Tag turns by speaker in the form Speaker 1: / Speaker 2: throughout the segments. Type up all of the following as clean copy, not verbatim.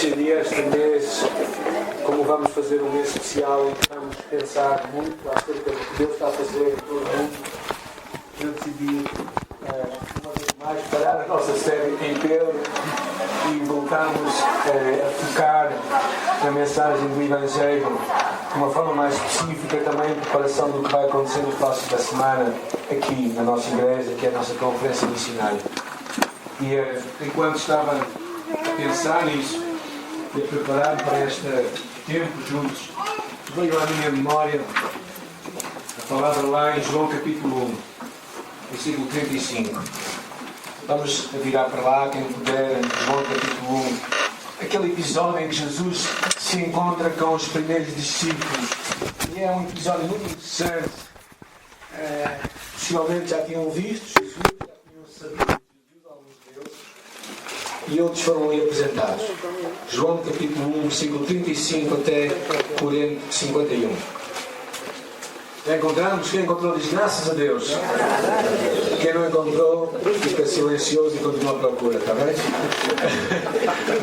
Speaker 1: decidi este mês, como vamos fazer um mês especial em que vamos pensar muito acerca do que Deus está a fazer em todo o mundo, eu decidi, uma vez mais, parar a nossa série em Pedro e voltarmos a focar na mensagem do Evangelho de uma forma mais específica, também em preparação do que vai acontecer no próximo da semana aqui na nossa igreja, que é a nossa conferência missionária. E enquanto estava a pensar nisso e a preparar para este tempo juntos, veio à minha memória a palavra lá em João capítulo 1, versículo 35. Vamos virar para lá, quem puder, João capítulo 1. Aquele episódio em que Jesus se encontra com os primeiros discípulos. E é um episódio muito interessante. Possivelmente já tinham visto Jesus, já tinham sabido de Jesus, alguns deles. E outros foram ali apresentados. João capítulo 1, versículo 35 até 51. Já encontramos? Quem encontrou diz graças a Deus. Quem não encontrou fica silencioso e continua à procura, está bem?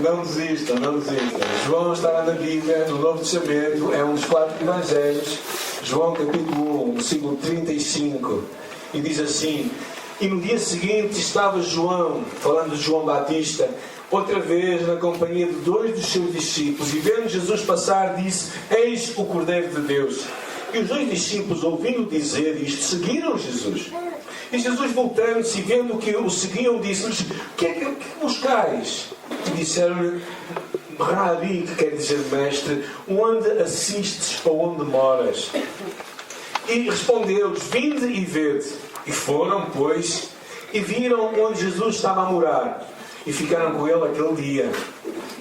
Speaker 1: Não desistam, não desistam. João está na Bíblia, no Novo Testamento, é um dos 4 evangelhos. João capítulo 1, versículo 35. E diz assim: e no dia seguinte estava João, falando de João Batista, outra vez na companhia de 2 dos seus discípulos, e vendo Jesus passar, disse: eis o Cordeiro de Deus. E os 2 discípulos, ouvindo dizer isto, seguiram Jesus. E Jesus, voltando-se e vendo que o seguiam, disse-lhes: o que buscais? E disseram-lhe: Rabi, que quer dizer mestre, onde assistes ou onde moras? E respondeu-lhes: vinde e vede. E foram, pois, e viram onde Jesus estava a morar. E ficaram com ele aquele dia,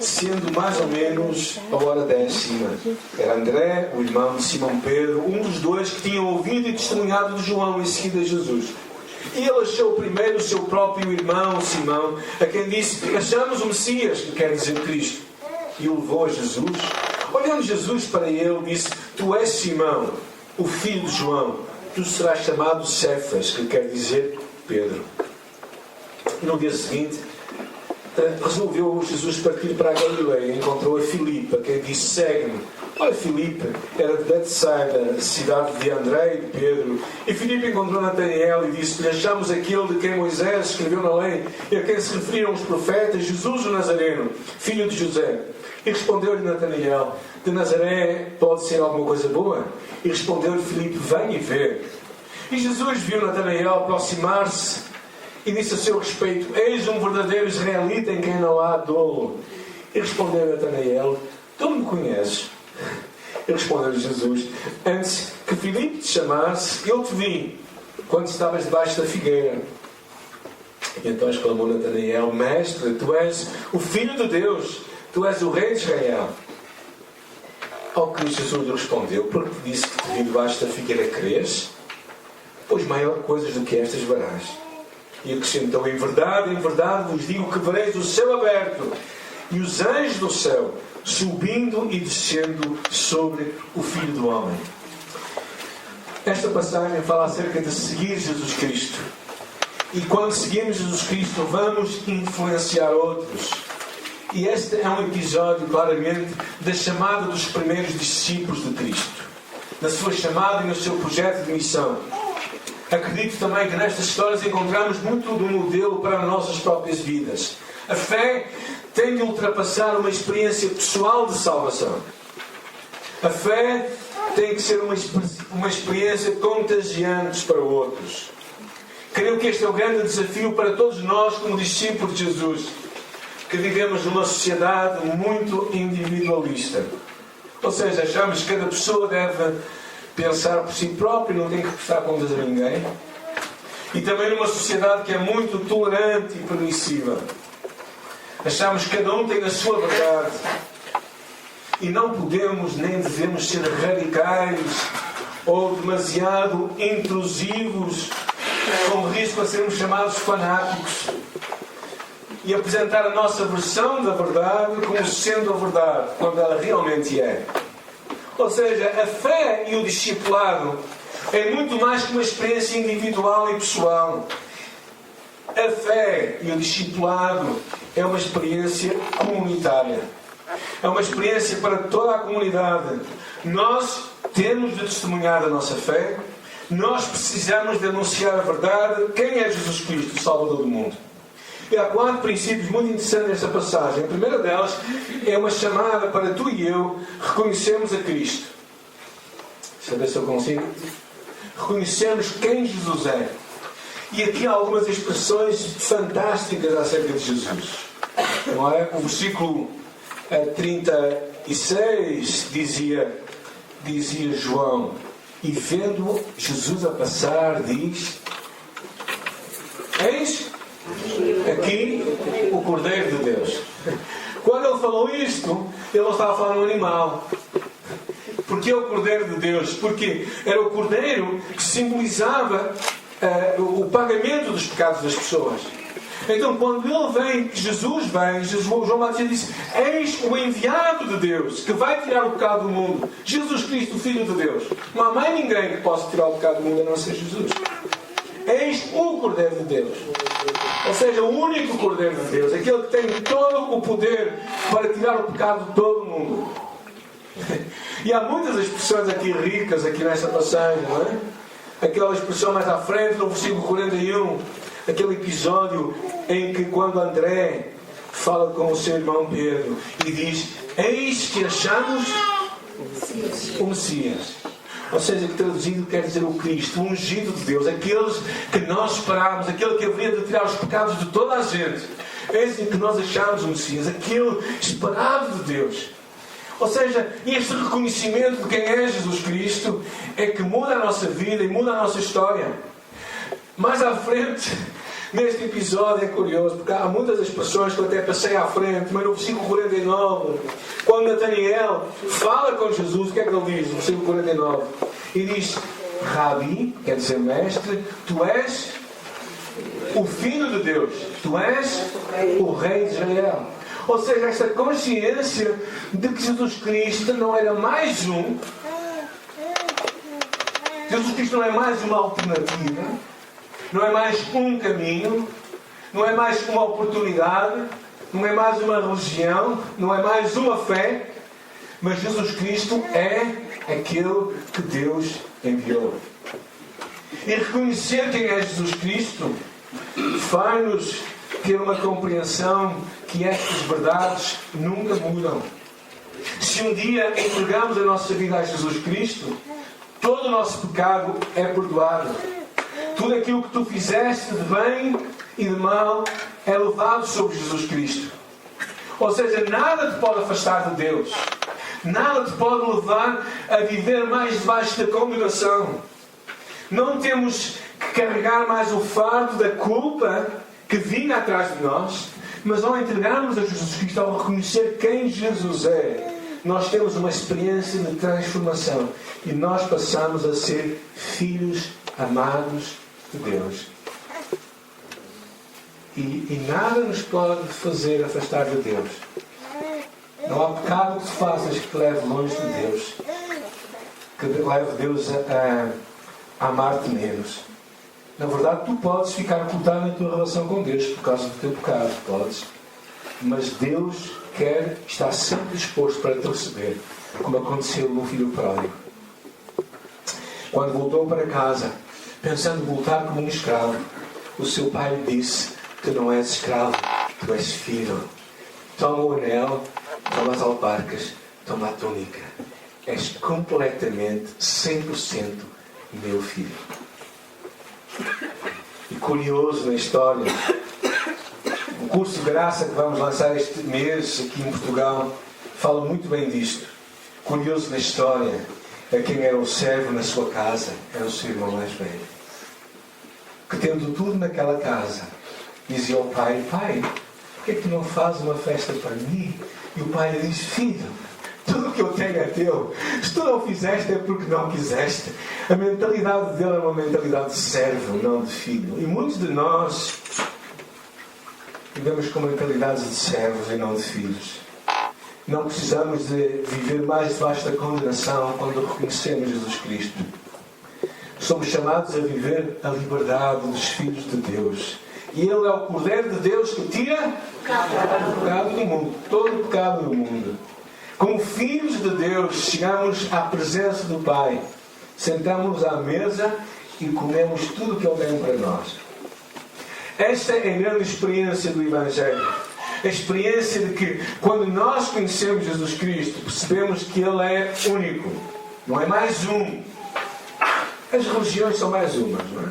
Speaker 1: sendo mais ou menos a hora 10ª. Era André, o irmão de Simão Pedro, um dos 2 que tinham ouvido e testemunhado de João em seguida a Jesus. E ele achou primeiro o seu próprio irmão Simão, a quem disse: achamos o Messias, que quer dizer Cristo. E o levou a Jesus. Olhando Jesus para ele, disse: tu és Simão, o filho de João, tu serás chamado Cefas, que quer dizer Pedro. No dia seguinte, resolveu Jesus partir para a Galileia. Encontrou a Filipe, a quem disse: segue-me. Olha, Filipe era de Betsaida, cidade de André e de Pedro. E Filipe encontrou Natanael e disse-lhe: achamos aquele de quem Moisés escreveu na lei e a quem se referiram os profetas, Jesus o Nazareno, filho de José. E respondeu-lhe Natanael: de Nazaré pode ser alguma coisa boa? E respondeu-lhe Filipe: vem e vê. E Jesus viu Natanael aproximar-se e disse a seu respeito: eis um verdadeiro israelita em quem não há dolo. E respondeu Natanael: tu me conheces? E respondeu-lhe Jesus: antes que Filipe te chamasse, eu te vi, quando estavas debaixo da figueira. E então exclamou Natanael: mestre, tu és o Filho de Deus, tu és o Rei de Israel. Ao que Jesus lhe respondeu: porque te disse que te vi debaixo da figueira, crês? Pois maior coisas do que estas verás. E acrescentou: em verdade vos digo que vereis o céu aberto e os anjos do céu subindo e descendo sobre o Filho do Homem. Esta passagem fala acerca de seguir Jesus Cristo. E quando seguimos Jesus Cristo, vamos influenciar outros. E este é um episódio, claramente, da chamada dos primeiros discípulos de Cristo. Na sua chamada e no seu projeto de missão. Acredito também que nestas histórias encontramos muito do modelo para as nossas próprias vidas. A fé tem de ultrapassar uma experiência pessoal de salvação. A fé tem que ser uma experiência contagiante para outros. Creio que este é o grande desafio para todos nós como discípulos de Jesus, que vivemos numa sociedade muito individualista. Ou seja, achamos que cada pessoa deve pensar por si próprio, não tem que prestar contas a ninguém. E também numa sociedade que é muito tolerante e permissiva. Achamos que cada um tem a sua verdade. E não podemos nem devemos ser radicais ou demasiado intrusivos, com risco a sermos chamados fanáticos, e apresentar a nossa versão da verdade como sendo a verdade, quando ela realmente é. Ou seja, a fé e o discipulado é muito mais que uma experiência individual e pessoal. A fé e o discipulado é uma experiência comunitária. É uma experiência para toda a comunidade. Nós temos de testemunhar a nossa fé. Nós precisamos de anunciar a verdade. Quem é Jesus Cristo, o Salvador do mundo? E há 4 princípios muito interessantes nesta passagem. A primeira delas é uma chamada para tu e eu reconhecermos a Cristo. Deixa eu ver se eu consigo. Reconhecermos quem Jesus é. E aqui há algumas expressões fantásticas acerca de Jesus. Não é? O versículo 36 dizia João, e vendo Jesus a passar, diz: eis aqui o Cordeiro de Deus. Quando ele falou isto, ele não estava falando de um animal. Porque é o Cordeiro de Deus? Porque era o Cordeiro que simbolizava o pagamento dos pecados das pessoas. Então, quando ele vem, Jesus vem, João Batista disse: eis o enviado de Deus, que vai tirar o pecado do mundo. Jesus Cristo, o Filho de Deus. Não há mais ninguém que possa tirar o pecado do mundo a não ser Jesus. Eis o Cordeiro de Deus. Ou seja, o único Cordeiro de Deus. Aquele que tem todo o poder para tirar o pecado de todo o mundo. E há muitas expressões aqui ricas, aqui nesta passagem, não é? Aquela expressão mais à frente, no versículo 41, aquele episódio em que quando André fala com o seu irmão Pedro e diz: eis que achamos o Messias. Ou seja, que traduzido quer dizer o Cristo, o ungido de Deus, aqueles que nós esperámos, aquele que haveria de tirar os pecados de toda a gente. Eis em que nós achamos o Messias, aquele esperado de Deus. Ou seja, este reconhecimento de quem é Jesus Cristo é que muda a nossa vida e muda a nossa história. Mais à frente, neste episódio, é curioso, porque há muitas expressões que eu até passei à frente, mas no versículo 49, quando Natanael fala com Jesus, o que é que ele diz? No versículo 49, e diz: Rabi, quer dizer mestre, tu és o Filho de Deus, tu és o Rei de Israel. Ou seja, esta consciência de que Jesus Cristo não era mais um. Jesus Cristo não é mais uma alternativa, não é mais um caminho, não é mais uma oportunidade, não é mais uma religião, não é mais uma fé, mas Jesus Cristo é aquele que Deus enviou. E reconhecer quem é Jesus Cristo faz-nos ter uma compreensão que estas verdades nunca mudam. Se um dia entregamos a nossa vida a Jesus Cristo, todo o nosso pecado é perdoado. Tudo aquilo que tu fizeste de bem e de mal é levado sobre Jesus Cristo. Ou seja, nada te pode afastar de Deus. Nada te pode levar a viver mais debaixo da condenação. Não temos que carregar mais o fardo da culpa que vinha atrás de nós, mas ao entregarmos a Jesus Cristo, ao reconhecer quem Jesus é, nós temos uma experiência de transformação e nós passamos a ser filhos amados de Deus. E nada nos pode fazer afastar de Deus. Não há pecado que tu faças que te leve longe de Deus, que leve Deus a amar-te menos. Na verdade, tu podes ficar ocultado na tua relação com Deus por causa do teu pecado, podes. Mas Deus está sempre disposto para te receber, como aconteceu no filho pródigo. Quando voltou para casa, pensando voltar como um escravo, o seu pai lhe disse: tu não és escravo, tu és filho. Toma o anel, toma as alparcas, toma a túnica. És completamente, 100% meu filho. E curioso na história, o curso de graça que vamos lançar este mês aqui em Portugal fala muito bem disto. Curioso na história é quem era o servo na sua casa, era o seu irmão mais velho, que tendo tudo naquela casa dizia ao pai: pai, por que é que tu não fazes uma festa para mim? E o pai lhe diz: filho, tudo o que eu tenho é teu. Se tu não fizeste é porque não quiseste. A mentalidade dele é uma mentalidade de servo, não de filho. E muitos de nós vivemos com mentalidades de servos e não de filhos. Não precisamos de viver mais debaixo da condenação quando reconhecemos Jesus Cristo. Somos chamados a viver a liberdade dos filhos de Deus. E Ele é o Cordeiro de Deus que tira o pecado do mundo. Todo o pecado do mundo. Como filhos de Deus, chegamos à presença do Pai. Sentamos à mesa e comemos tudo o que Ele tem para nós. Esta é a grande experiência do Evangelho. A experiência de que, quando nós conhecemos Jesus Cristo, percebemos que Ele é único. Não é mais um. As religiões são mais umas, não é?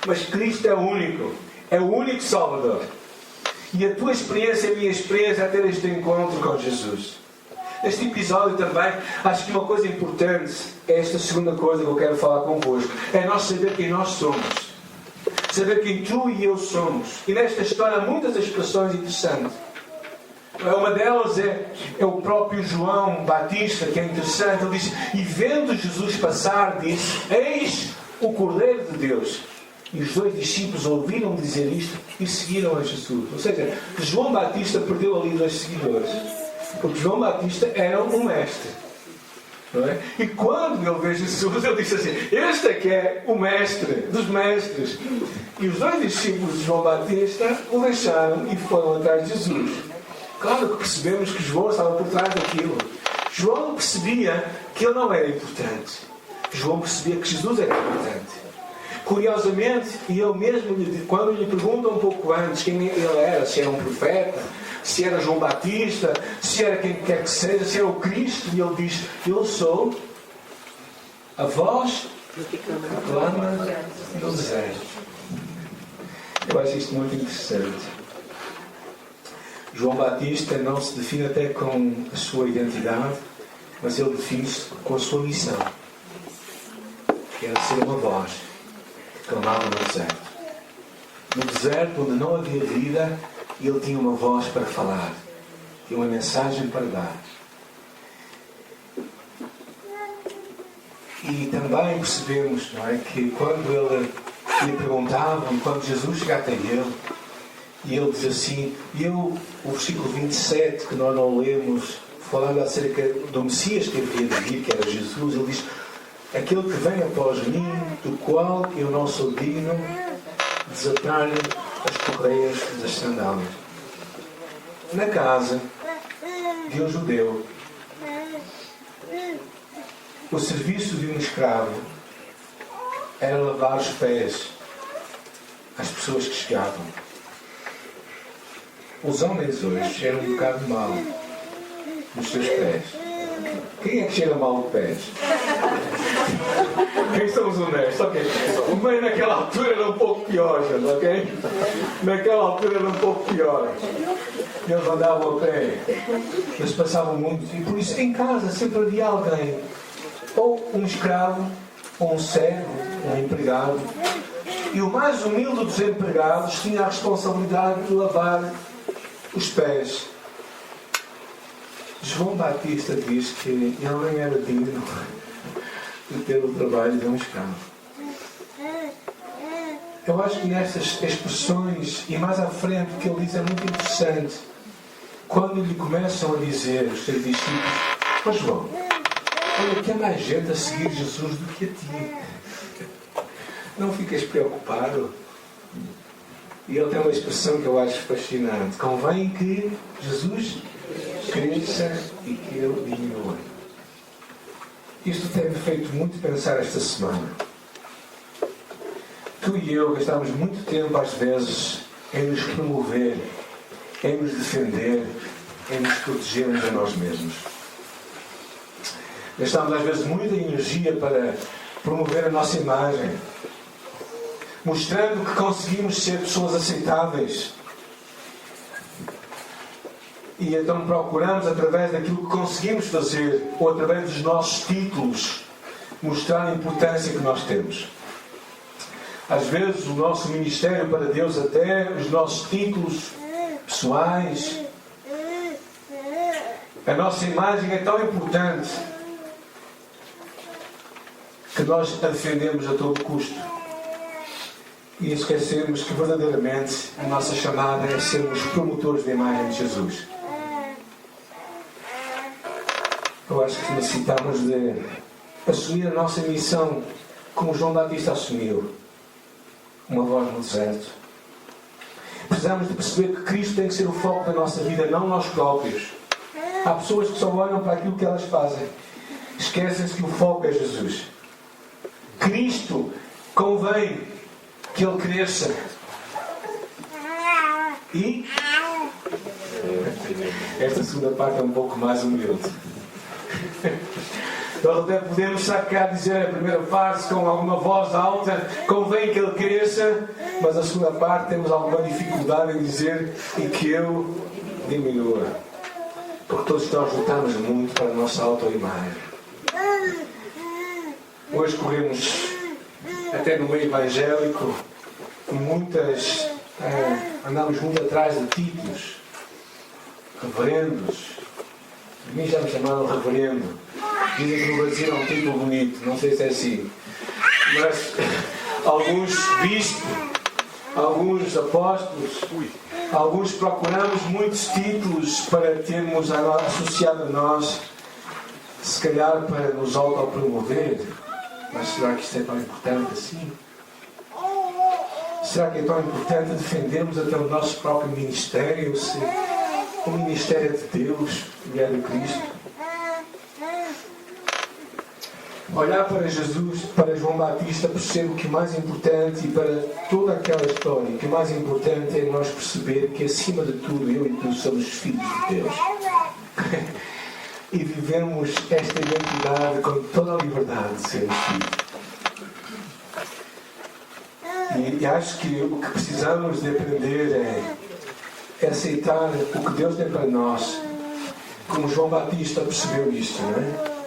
Speaker 1: Mas Cristo é único. É o único Salvador. E a tua experiência e a minha experiência é ter este encontro com Jesus. Neste episódio também, acho que uma coisa importante é esta segunda coisa que eu quero falar convosco. É nós saber quem nós somos. Saber quem tu e eu somos. E nesta história há muitas expressões interessantes. Uma delas é o próprio João Batista, que é interessante. Ele diz: e vendo Jesus passar, disse: eis o Cordeiro de Deus. E os 2 discípulos ouviram dizer isto e seguiram a Jesus. Ou seja, João Batista perdeu ali 2 seguidores. Porque João Batista era um mestre. Não é? E quando ele vê Jesus, ele disse assim: este é que é o mestre dos mestres. E os 2 discípulos de João Batista o deixaram e foram atrás de Jesus. Claro que percebemos que João estava por trás daquilo. João percebia que ele não era importante. João percebia que Jesus era importante. Curiosamente, e ele mesmo, quando lhe perguntam um pouco antes quem ele era, se era um profeta, se era João Batista, se era quem quer que seja, se era o Cristo, e ele diz: eu sou a voz que clama no deserto. Eu acho isto muito interessante. João Batista não se define até com a sua identidade, mas ele define-se com a sua missão, que era ser uma voz que clamava no deserto. No deserto, onde não havia vida, ele tinha uma voz para falar, tinha uma mensagem para dar. E também percebemos, não é, que quando ele lhe perguntavam, quando Jesus chega até ele, e ele diz assim, o versículo 27, que nós não lemos, falando acerca do Messias que havia de vir, que era Jesus, ele diz: aquele que vem após mim, do qual eu não sou digno, desatar-lhe as correias das sandálias. Na casa de um judeu, o serviço de um escravo era lavar os pés às pessoas que chegavam. Os homens hoje cheiram um bocado mal nos seus pés. Quem é que cheira mal os pés? Quem somos honestos? Ok. O meio naquela altura era um pouco pior, gente, ok? Naquela altura era um pouco pior. Eles andavam a pé. Eles passavam muito. E por isso em casa sempre havia alguém. Ou um escravo, ou um servo, um empregado. E o mais humilde dos empregados tinha a responsabilidade de lavar os pés. João Batista diz que ele não era digno de ter o trabalho de um escravo. Eu acho que nestas expressões, e mais à frente, o que ele diz é muito interessante. Quando lhe começam a dizer os seus discípulos: ó João, olha que há mais gente a seguir Jesus do que a ti. Não ficas preocupado? E ele tem uma expressão que eu acho fascinante: convém que Jesus cresça e que eu diminua. Isto tem-me feito muito pensar esta semana. Tu e eu gastamos muito tempo, às vezes, em nos promover, em nos defender, em nos protegermos a nós mesmos. Gastamos, às vezes, muita energia para promover a nossa imagem, mostrando que conseguimos ser pessoas aceitáveis. E então procuramos, através daquilo que conseguimos fazer, ou através dos nossos títulos, mostrar a importância que nós temos. Às vezes o nosso ministério para Deus, até os nossos títulos pessoais, a nossa imagem é tão importante que nós a defendemos a todo custo. E esquecemos que verdadeiramente a nossa chamada é sermos promotores da imagem de Jesus. Eu acho que necessitamos de assumir a nossa missão como João Batista assumiu. Uma voz no deserto. Precisamos de perceber que Cristo tem que ser o foco da nossa vida, não nós próprios. Há pessoas que só olham para aquilo que elas fazem. Esquecem-se que o foco é Jesus. Cristo convém que Ele cresça. E esta segunda parte é um pouco mais humilde. Nós até podemos sacar, dizer a primeira parte com alguma voz alta, convém que Ele cresça, mas a segunda parte temos alguma dificuldade em dizer e que eu diminua. Porque todos nós lutamos muito para a nossa autoimagem. Hoje corremos até no meio evangélico, andamos muito atrás de títulos, reverendos. A mim já me chamaram reverendo. Dizem que no Brasil é um título bonito, não sei se é assim. Mas alguns bispos, alguns apóstolos, alguns procuramos muitos títulos para termos associado a nós, se calhar para nos autopromover. Mas será que isto é tão importante assim? Será que é tão importante defendermos até o nosso próprio ministério? Se o ministério é de Deus e é de Cristo? Olhar para Jesus, para João Batista, percebo que o mais importante, e para toda aquela história, que o mais importante é nós perceber que acima de tudo eu e tu somos filhos de Deus. E vivemos esta identidade com toda a liberdade de sermos filhos. E acho que o que precisamos de aprender é aceitar o que Deus tem para nós. Como João Batista percebeu isto, não é?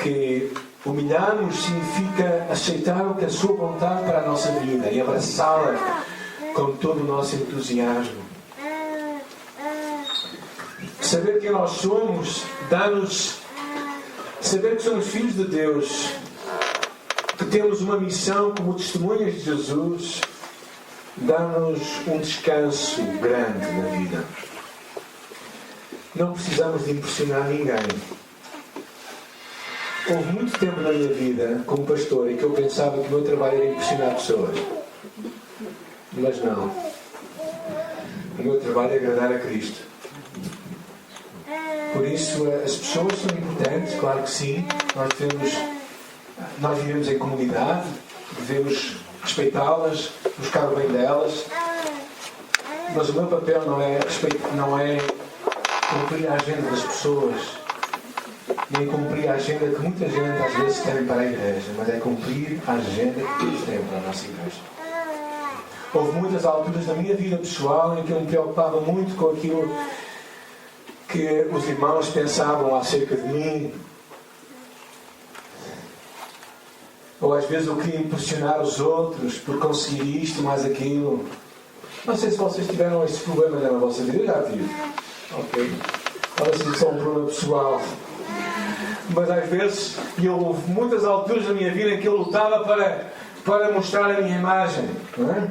Speaker 1: Que humilhar-nos significa aceitar o que é a sua vontade para a nossa vida e abraçá-la com todo o nosso entusiasmo. Saber quem nós somos dá-nos... Saber que somos filhos de Deus, que temos uma missão como testemunhas de Jesus, dá-nos um descanso grande na vida. Não precisamos de impressionar ninguém. Houve muito tempo na minha vida, como pastor, em que eu pensava que o meu trabalho era impressionar pessoas. Mas não. O meu trabalho é agradar a Cristo. Por isso, as pessoas são importantes, claro que sim. Nós vivemos em comunidade, devemos respeitá-las, buscar o bem delas. Mas o meu papel não é cumprir a agenda das pessoas, nem cumprir a agenda que muita gente às vezes tem para a igreja, mas é cumprir a agenda que Deus tem para a nossa igreja. Houve muitas alturas na minha vida pessoal em que eu me preocupava muito com aquilo que os irmãos pensavam acerca de mim. Ou às vezes eu queria impressionar os outros por conseguir isto, mais aquilo. Não sei se vocês tiveram estes problemas na vossa vida. Eu já tive. Ok. Olha, se isso é um problema pessoal. Mas às vezes, e houve muitas alturas da minha vida em que eu lutava para mostrar a minha imagem. Não é?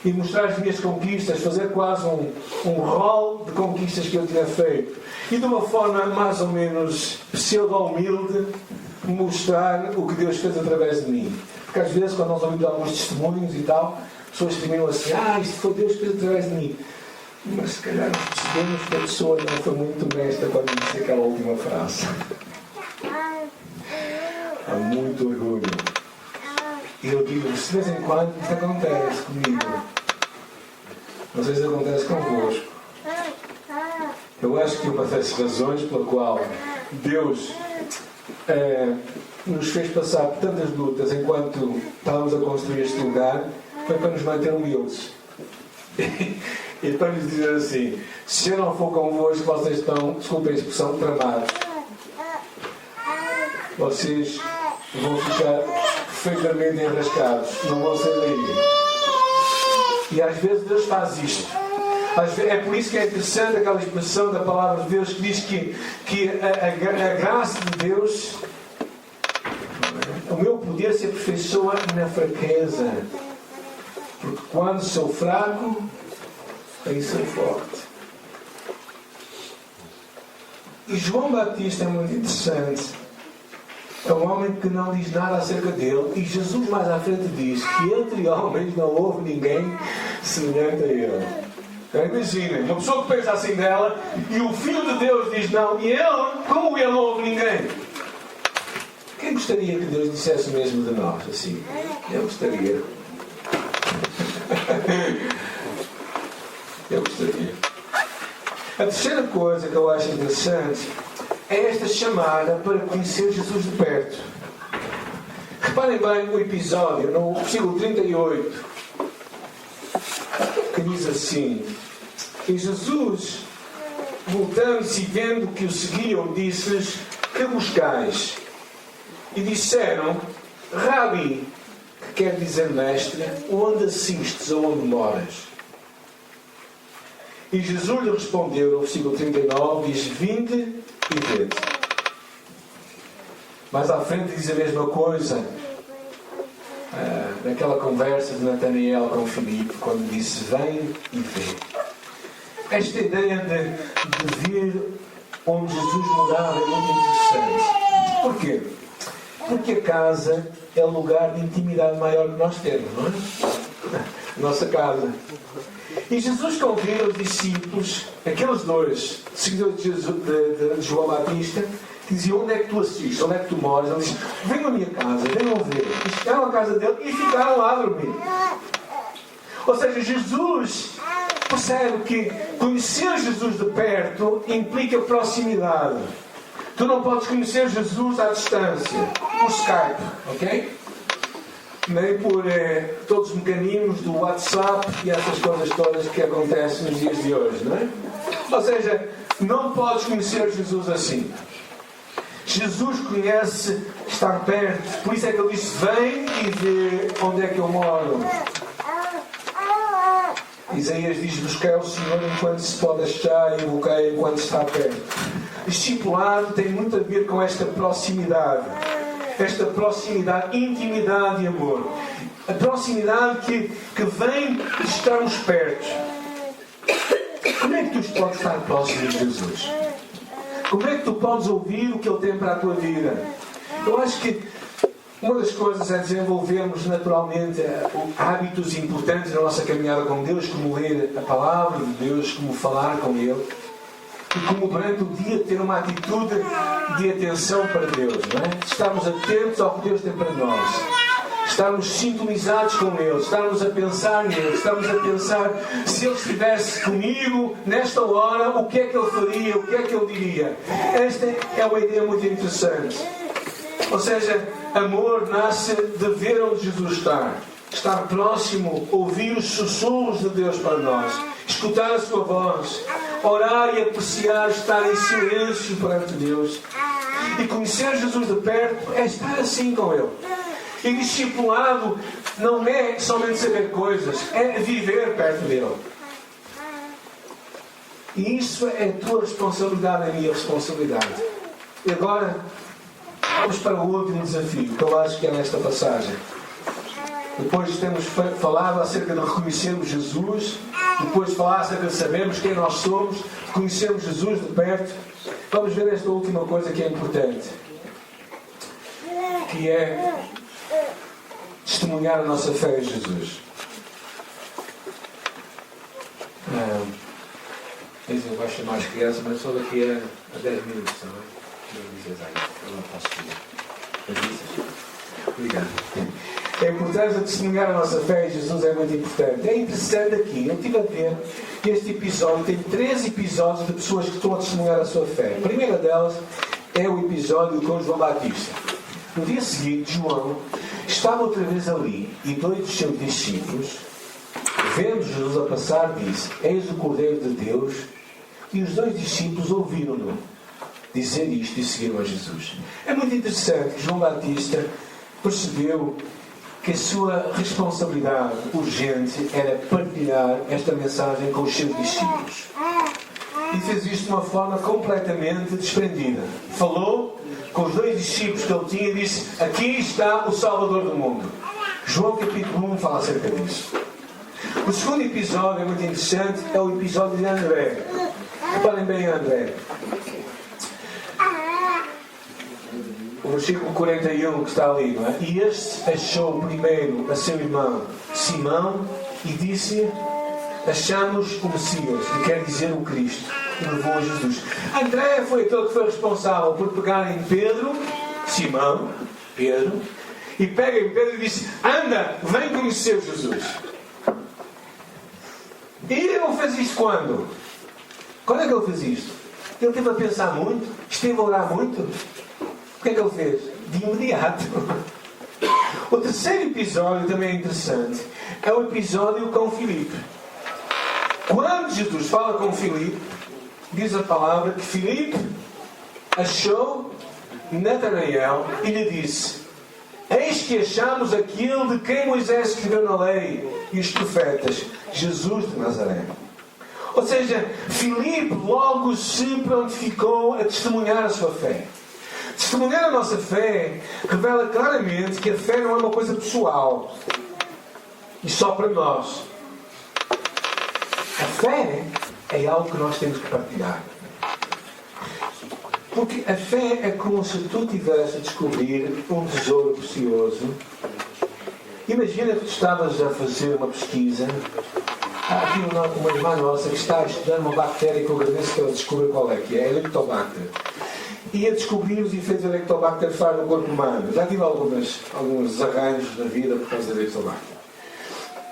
Speaker 1: E mostrar as minhas conquistas, fazer quase um rol de conquistas que eu tinha feito. E de uma forma mais ou menos pseudo-humilde, mostrar o que Deus fez através de mim. Porque às vezes, quando nós ouvimos alguns testemunhos e tal, pessoas terminam assim: isto foi Deus que fez através de mim. Mas se calhar percebemos que a pessoa não foi muito honesta quando disse aquela última frase. Há muito orgulho. E eu digo-vos, de vez em quando isto acontece comigo. Não sei se acontece convosco. Eu acho que uma das razões pela qual Deus nos fez passar por tantas lutas enquanto estávamos a construir este lugar foi para nos manter humildes. E para nos dizer assim: se eu não for convosco, vocês estão, desculpem a expressão, tramados. Vocês vão ficar perfeitamente enrascados, não vão sair daí. E às vezes Deus faz isto. É por isso que é interessante aquela expressão da palavra de Deus que diz que a graça de Deus, o meu poder se aperfeiçoa na fraqueza. Porque quando sou fraco, aí sou forte. E João Batista é muito interessante. É um homem que não diz nada acerca dele. E Jesus mais à frente diz que entre homens não houve ninguém semelhante a ele. Imaginem, uma pessoa que pensa assim dela e o Filho de Deus diz não, e ele, como ele não ouve ninguém. Quem gostaria que Deus dissesse o mesmo de nós? Assim, eu gostaria. Eu gostaria. A terceira coisa que eu acho interessante é esta chamada para conhecer Jesus de perto. Reparem bem o episódio, no versículo 38, que diz assim: e Jesus, voltando-se e vendo que o seguiam, disse-lhes: que buscais? E disseram: Rabi, que quer dizer mestre, onde assistes ou onde moras? E Jesus lhe respondeu, no versículo 39, diz: vinde e vede. Mais à frente diz a mesma coisa, naquela conversa de Natanael com Filipe, quando disse: vem e vê. Esta ideia de ver onde Jesus morava é muito interessante. Porquê? Porque a casa é o lugar de intimidade maior que nós temos, não é? Nossa casa. E Jesus convida os discípulos, aqueles dois seguidores de João Batista, que diziam: onde é que tu assistes? Onde é que tu moras? Ele diz: venham à minha casa, venham ver. E chegaram à casa dele e ficaram lá a dormir. Ou seja, Jesus percebe que conhecer Jesus de perto implica proximidade. Tu não podes conhecer Jesus à distância, por Skype, ok? Nem por todos os mecanismos do WhatsApp e essas coisas todas que acontecem nos dias de hoje, não é? Ou seja, não podes conhecer Jesus assim. Jesus conhece estar perto, por isso é que ele disse: vem e vê onde é que eu moro. Isaías diz: busquei ao Senhor enquanto se pode achar e invocai enquanto está perto. Discipulado tem muito a ver com esta proximidade. Esta proximidade, intimidade e amor. A proximidade que vem de estarmos perto. Como é que tu podes estar próximo de Jesus? Como é que tu podes ouvir o que Ele tem para a tua vida? Eu acho que uma das coisas é desenvolvermos naturalmente hábitos importantes na nossa caminhada com Deus, como ler a palavra de Deus, como falar com Ele. E como durante o dia ter uma atitude de atenção para Deus, não é? Estarmos atentos ao que Deus tem para nós. Estarmos sintonizados com Ele. Estarmos a pensar nele. Estarmos a pensar: se Ele estivesse comigo nesta hora, o que é que Ele faria? O que é que Ele diria? Esta é uma ideia muito interessante. Ou seja, amor nasce de ver onde Jesus está. Estar próximo, ouvir os sussurros de Deus para nós. Escutar a sua voz. Orar e apreciar, estar em silêncio perante Deus. E conhecer Jesus de perto é estar assim com Ele. E discipulado não é somente saber coisas, é viver perto dele. E isso é a tua responsabilidade, a minha responsabilidade. E agora, vamos para o último desafio, que eu acho que é nesta passagem. Depois de termos falado acerca de reconhecermos Jesus, depois de falar acerca de sabermos quem nós somos, de conhecermos Jesus de perto, vamos ver esta última coisa que é importante, que é testemunhar a nossa fé em Jesus. Dizem que vai chamar as crianças, mas só daqui a 10 minutos, não é? Não dizes aí, eu não posso dizer. Obrigado. A importância de testemunhar a nossa fé em Jesus é muito importante. É interessante aqui, eu estive a ver que este episódio tem 3 episódios de pessoas que estão a testemunhar a sua fé. A primeira delas é o episódio com João Batista. No dia seguinte, João estava outra vez ali e 2 dos seus discípulos, vendo Jesus a passar, disse: eis o Cordeiro de Deus. E os 2 discípulos ouviram-no dizer isto e seguiram a Jesus. É muito interessante que João Batista percebeu que a sua responsabilidade urgente era partilhar esta mensagem com os seus discípulos. E fez isto de uma forma completamente desprendida. Falou com os 2 discípulos que ele tinha e disse: aqui está o Salvador do mundo. João capítulo 1 fala acerca disso. O segundo episódio é muito interessante, é o episódio de André. Reparem bem André. O versículo 41 que está ali, não é? E este achou primeiro a seu irmão Simão e disse: achamos o Messias, que quer dizer o Cristo, que levou a Jesus. André foi aquele que foi responsável por pegar em Pedro, Simão, Pedro, e pega em Pedro e disse: anda, vem conhecer Jesus. E ele não fez isto quando? Quando é que ele fez isto? Ele teve a pensar muito, esteve a orar muito. O que é que ele fez? De imediato. O terceiro episódio também é interessante. É o episódio com Filipe. Quando Jesus fala com Filipe, diz a palavra que Filipe achou Natanael e lhe disse: eis que achamos aquele de quem Moisés escreveu na lei e os profetas, Jesus de Nazaré. Ou seja, Filipe logo se prontificou a testemunhar a sua fé. Testemunhar a nossa fé revela claramente que a fé não é uma coisa pessoal e só para nós. A fé é algo que nós temos que partilhar. Porque a fé é como se tu estivesse a descobrir um tesouro precioso. Imagina que tu estavas a fazer uma pesquisa. Há aqui uma irmã nossa que está estudando uma bactéria que eu agradeço que ela descubra qual é que é, a Helicobacter. E a descobrir os efeitos da Helicobacter faz no corpo humano. Já tive alguns arranjos na vida por causa da Helicobacter.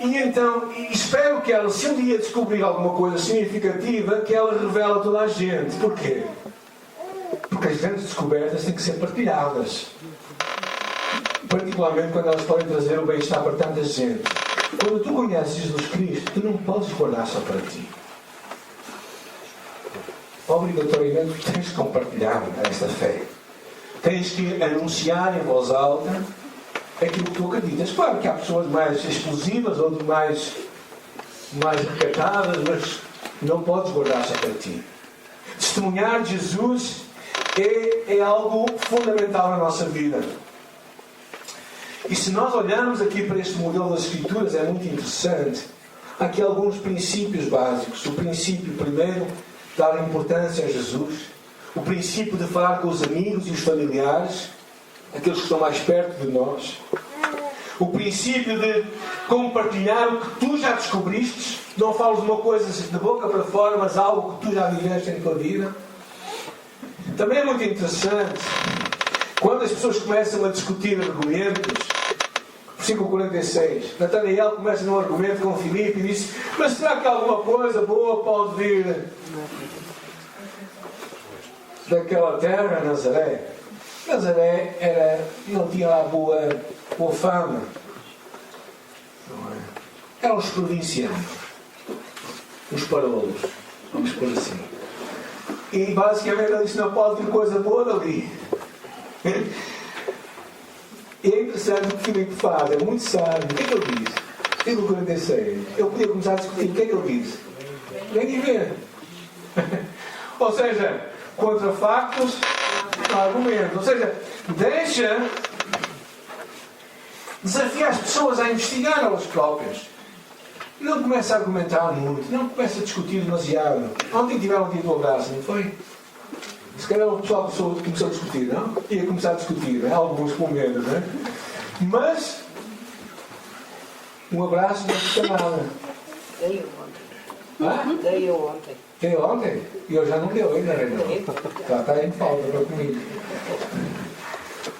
Speaker 1: E então, espero que ela, se um dia descobrir alguma coisa significativa, que ela revele a toda a gente. Porquê? Porque as grandes descobertas têm que ser partilhadas. Particularmente quando elas podem trazer o bem-estar para tanta gente. Quando tu conheces Jesus Cristo, tu não podes guardar só para ti. Obrigatoriamente tens de compartilhar esta fé. Tens que anunciar em voz alta aquilo que tu acreditas. Claro que há pessoas mais explosivas, outras mais recatadas, mas não podes guardar só para ti. Testemunhar de Jesus é algo fundamental na nossa vida. E se nós olharmos aqui para este modelo das Escrituras, é muito interessante. Há aqui alguns princípios básicos. O princípio, primeiro, de dar importância a Jesus. O princípio de falar com os amigos e os familiares, aqueles que estão mais perto de nós. O princípio de compartilhar o que tu já descobriste. Não falas de uma coisa de boca para fora, mas algo que tu já viveste em tua vida. Também é muito interessante quando as pessoas começam a discutir argumentos. Versículo 46. Natanael começa num argumento com Filipe e disse: mas será que alguma coisa boa pode vir daquela terra, Nazaré? Nazaré ele tinha lá boa fama. Eram os provincianos, os parolos, vamos por assim. E basicamente ele disse: não pode vir coisa boa dali. E é interessante o que Filipe faz, é muito sábio. O que é que ele diz? Versículo 46. Eu podia começar a discutir. O que é que ele diz? Vem ver. Ou seja, contra factos, argumentos. Ou seja, desafia as pessoas a investigar elas próprias. Não começa a argumentar muito, não começa a discutir demasiado. Ontem tiveram um dia do abraço, não foi? Se calhar o pessoal começou a discutir, não? Ia começar a discutir, não é? Alguns com medo, não é? Mas um abraço não custa nada.
Speaker 2: Dei ontem. Dei ontem.
Speaker 1: Deu ontem? E eu já não deu ainda, não. Está em falta para comigo.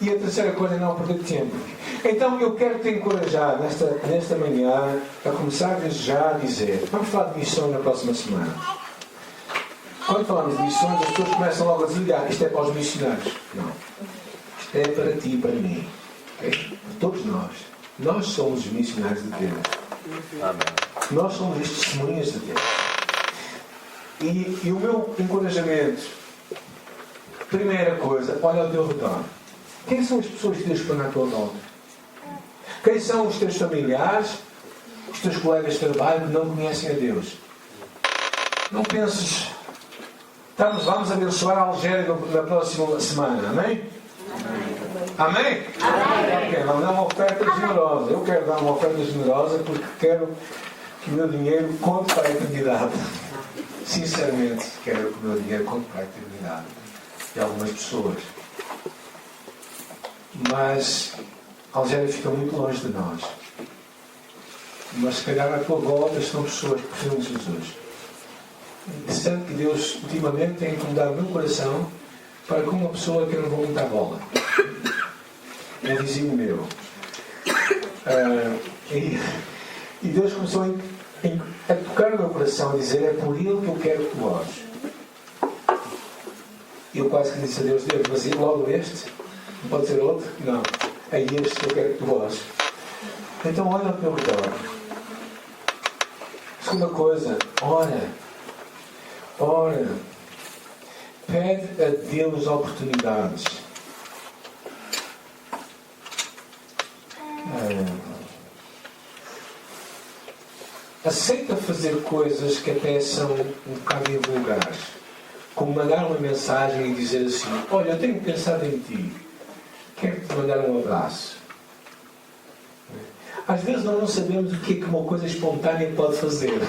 Speaker 1: E a terceira coisa é não perder tempo. Então eu quero te encorajar nesta manhã a começar desde já a dizer: vamos falar de missões na próxima semana. Quando falamos de missões, as pessoas começam logo a desligar. Isto é para os missionários. Não. Isto é para ti e para mim. Okay? Para todos nós. Nós somos os missionários de Deus. Amém. Nós somos as testemunhas de Deus. E o meu encorajamento, primeira coisa, olha ao teu redor. Quem são as pessoas que Deus põe à tua volta? Quem são os teus familiares, os teus colegas de trabalho que não conhecem a Deus? Não penses... Vamos abençoar a Algéria na próxima semana, amém? Amém? Amém? Ok, vamos dar uma oferta generosa. Eu quero dar uma oferta generosa porque quero que o meu dinheiro conte para a eternidade. Sinceramente, quero que o meu dinheiro conte para a eternidade de algumas pessoas. Mas a Algéria fica muito longe de nós. mas se calhar à tua volta estão pessoas que precisam de Jesus. Interessante que Deus ultimamente tem incomodado o meu coração para com uma pessoa que eu não vou muito à bola. Um vizinho meu. E Deus começou a tocar no meu coração, a dizer: é por ele que eu quero que tu ores. E eu quase que disse a Deus: mas logo este? Não pode ser outro? Não. É este que eu quero que tu ores. Então olha ao teu redor. Segunda coisa, ora. Pede a Deus oportunidades. Aceita fazer coisas que até são um bocado invulgares, como mandar uma mensagem e dizer assim: olha, eu tenho pensado em ti, quero-te mandar um abraço. Às vezes nós não sabemos o que é que uma coisa espontânea pode fazer.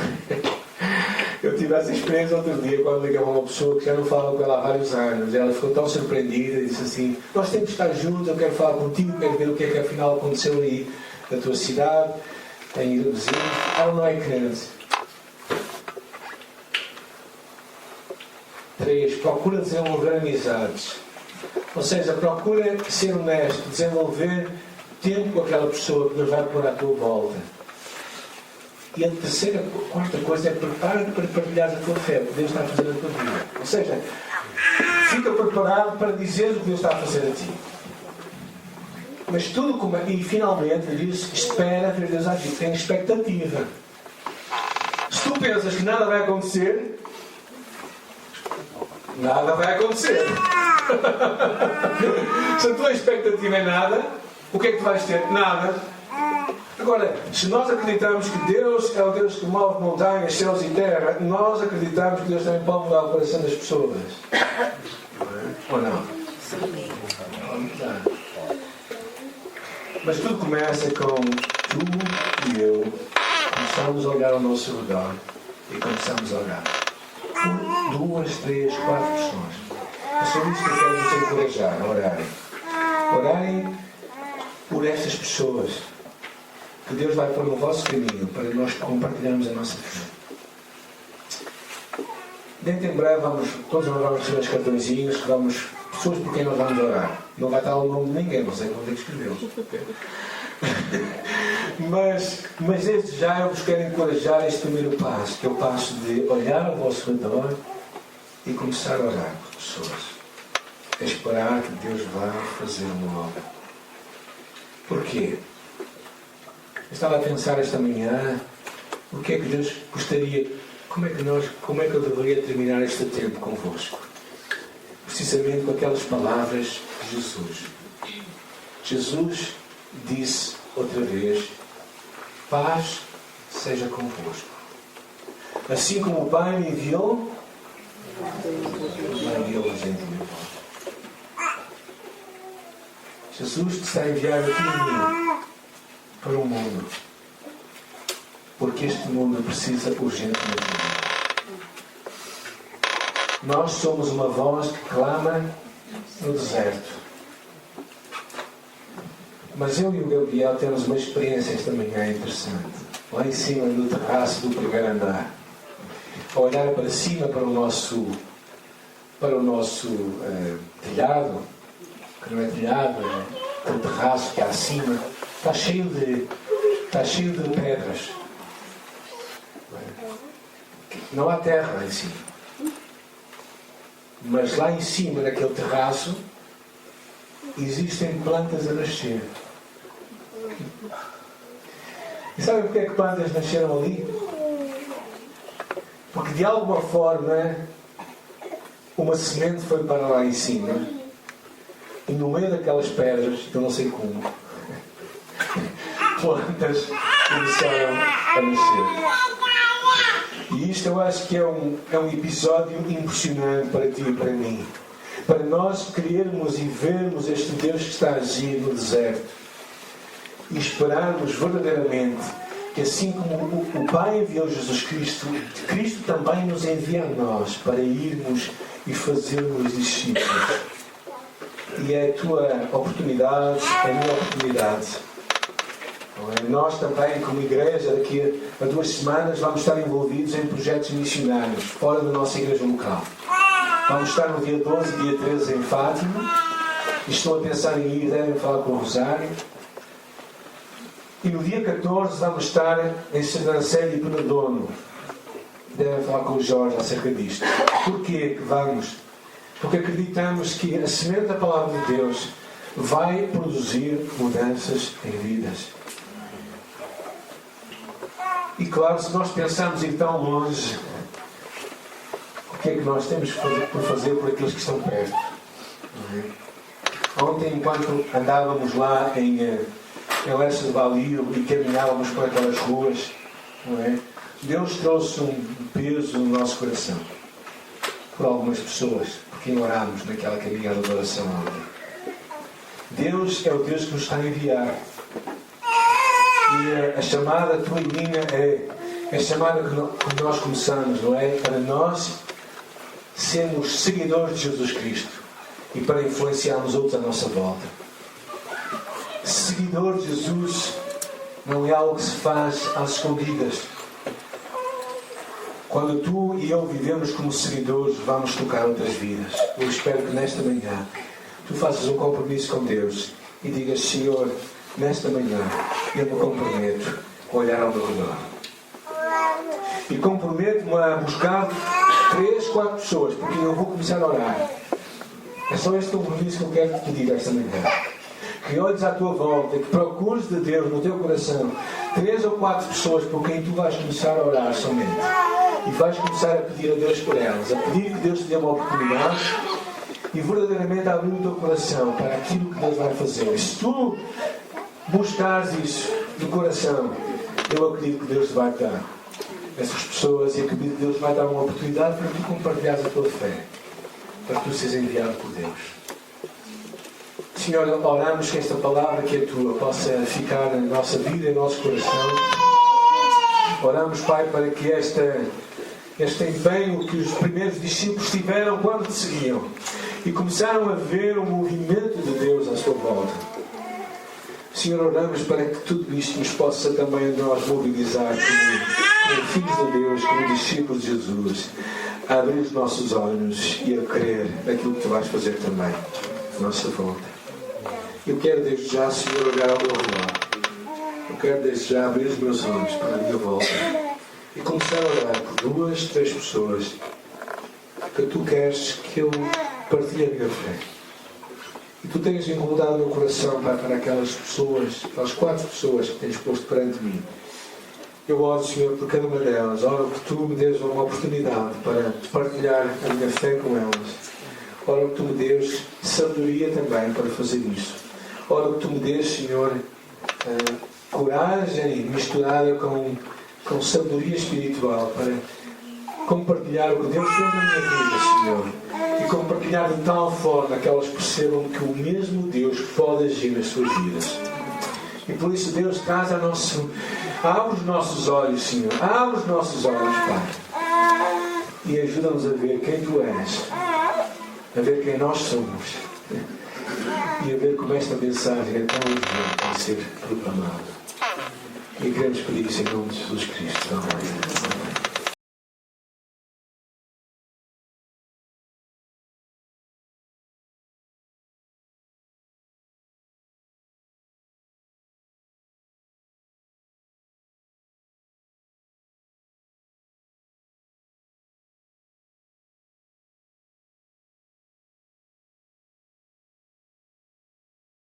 Speaker 1: Eu tive essa experiência outro dia, quando liguei a uma pessoa que já não falava com ela há vários anos. Ela ficou tão surpreendida e disse assim: nós temos que estar juntos, eu quero falar contigo, quero ver o que é que afinal aconteceu aí na tua cidade, em vizinhos. Ela não é crente. 3. Procura desenvolver amizades. Ou seja, procura ser honesto, desenvolver tempo com aquela pessoa que Deus vai pôr à tua volta. E a quarta coisa é: prepara-te para partilhar a tua fé, o que Deus está a fazer na tua vida. Ou seja, fica preparado para dizer o que Deus está a fazer a ti. Mas tudo como é, e finalmente diz: espera ver Deus agir, tem expectativa. Se tu pensas que nada vai acontecer, nada vai acontecer. Se a tua expectativa é nada, o que é que tu vais ter? Nada. Agora, se nós acreditamos que Deus é o Deus que move montanhas, céus e terra, nós acreditamos que Deus também pode mudar o coração das pessoas. Ou não? Mas tudo começa com tu e eu começamos a olhar ao nosso redor e começamos a orar. 1, 2, 3, 4 pessoas. É sobre isso que eu quero vos encorajar a orarem. Orarem por estas pessoas que Deus vai pôr no vosso caminho para nós compartilharmos a nossa fé. Dentro em breve todos nós vamos receber os cartõezinhos, pessoas por quem nós vamos orar. Não vai estar o nome de ninguém, não sei como é que escreveu. Mas desde já eu vos quero encorajar a este primeiro passo, que é o passo de olhar ao vosso redor e começar a orar por pessoas. É esperar que Deus vá fazer uma obra. Porquê? Eu estava a pensar esta manhã, o que é que Deus gostaria, como é que eu deveria terminar este tempo convosco? Precisamente com aquelas palavras de Jesus. Jesus disse outra vez: paz seja convosco. Assim como o Pai me enviou, eu vos envio. Jesus te está a enviar a ti e mim para o mundo, porque este mundo precisa urgentemente de nós. Nós somos uma voz que clama no deserto. Mas eu e o Gabriel temos uma experiência esta manhã interessante. Lá em cima no terraço do primeiro andar, a olhar para cima para o nosso telhado, que não é telhado, é o terraço que há acima, está cheio de pedras. Não há terra lá em cima. Mas lá em cima, naquele terraço, existem plantas a nascer. E sabem porque é que plantas nasceram ali? Porque de alguma forma uma semente foi para lá em cima e no meio daquelas pedras, eu não sei como, plantas começaram a nascer. E isto eu acho que é um episódio impressionante para ti e para mim. Para nós querermos e vermos este Deus que está a agir no deserto e esperarmos verdadeiramente que assim como o Pai enviou Jesus Cristo, Cristo também nos envia a nós para irmos e fazermos discípulos. E é a tua oportunidade, é a minha oportunidade. Não é? Nós também, como igreja, daqui a 2 semanas vamos estar envolvidos em projetos missionários fora da nossa igreja local. Vamos estar no dia 12 e dia 13 em Fátima. E estou a pensar em ir, devem falar com o Rosário. E no dia 14 vamos estar em Sernancelho e Penedono. Devem falar com o Jorge acerca disto. Porquê que vamos? Porque acreditamos que a semente da palavra de Deus vai produzir mudanças em vidas. E claro, se nós pensarmos ir tão longe, o que é que nós temos por fazer por aqueles que estão perto? Ontem, enquanto andávamos lá em Lessa de Balio e caminhávamos por aquelas ruas, não é? Deus trouxe um peso no nosso coração por algumas pessoas, porque orámos naquela caminhada de oração ontem. Deus é o Deus que nos está a enviar. E a chamada tua e minha é a chamada que nós começamos, não é? Para nós sermos seguidores de Jesus Cristo e para influenciarmos outros à nossa volta. Seguidor de Jesus não é algo que se faz às escondidas. Quando tu e eu vivemos como seguidores, vamos tocar outras vidas. Eu espero que nesta manhã tu faças um compromisso com Deus e digas: Senhor, nesta manhã eu me comprometo a olhar ao meu redor. E comprometo-me a buscar 3, 4 pessoas, porque eu vou começar a orar. É só este compromisso que eu quero te pedir esta manhã. Que olhes à tua volta, que procures de Deus no teu coração 3 ou 4 pessoas por quem tu vais começar a orar somente. E vais começar a pedir a Deus por elas, a pedir que Deus te dê uma oportunidade e verdadeiramente abrir o teu coração para aquilo que Deus vai fazer. Se tu buscares isso do coração, eu acredito que Deus te vai dar essas pessoas e acredito que Deus vai dar uma oportunidade para tu compartilhares a tua fé, para tu seres enviado por Deus. Senhor, oramos que esta palavra que é tua possa ficar na nossa vida e no nosso coração. Oramos, Pai, para que este empenho que os primeiros discípulos tiveram quando te seguiam e começaram a ver o movimento de Deus à sua volta. Senhor, oramos para que tudo isto nos possa também nós mobilizar como filhos de Deus, como discípulos de Jesus, a abrir os nossos olhos e a crer naquilo que tu vais fazer também à nossa volta. Eu quero desde já, Senhor, olhar ao meu redor. Eu quero desde já abrir os meus olhos para a minha volta e começar a orar por 2, 3 pessoas que tu queres que eu partilhe a minha fé. E tu tens incomodado o meu coração para aquelas pessoas, aquelas 4 pessoas que tens posto perante mim. Eu oro, Senhor, por cada uma delas. Oro que tu me dês uma oportunidade para partilhar a minha fé com elas. Oro que tu me dês sabedoria também para fazer isso. Oro que tu me dês, Senhor, coragem misturada com sabedoria espiritual para compartilhar o que Deus fez na minha vida, Senhor. E compartilhar de tal forma que elas percebam que o mesmo Deus pode agir nas suas vidas. E por isso, Deus, abre os nossos olhos, Senhor. Abre os nossos olhos, Pai. E ajuda-nos a ver quem tu és. A ver quem nós somos. E a ver como esta mensagem é tão urgente para ser proclamada. E queremos pedir isso em nome de Jesus Cristo. Amém.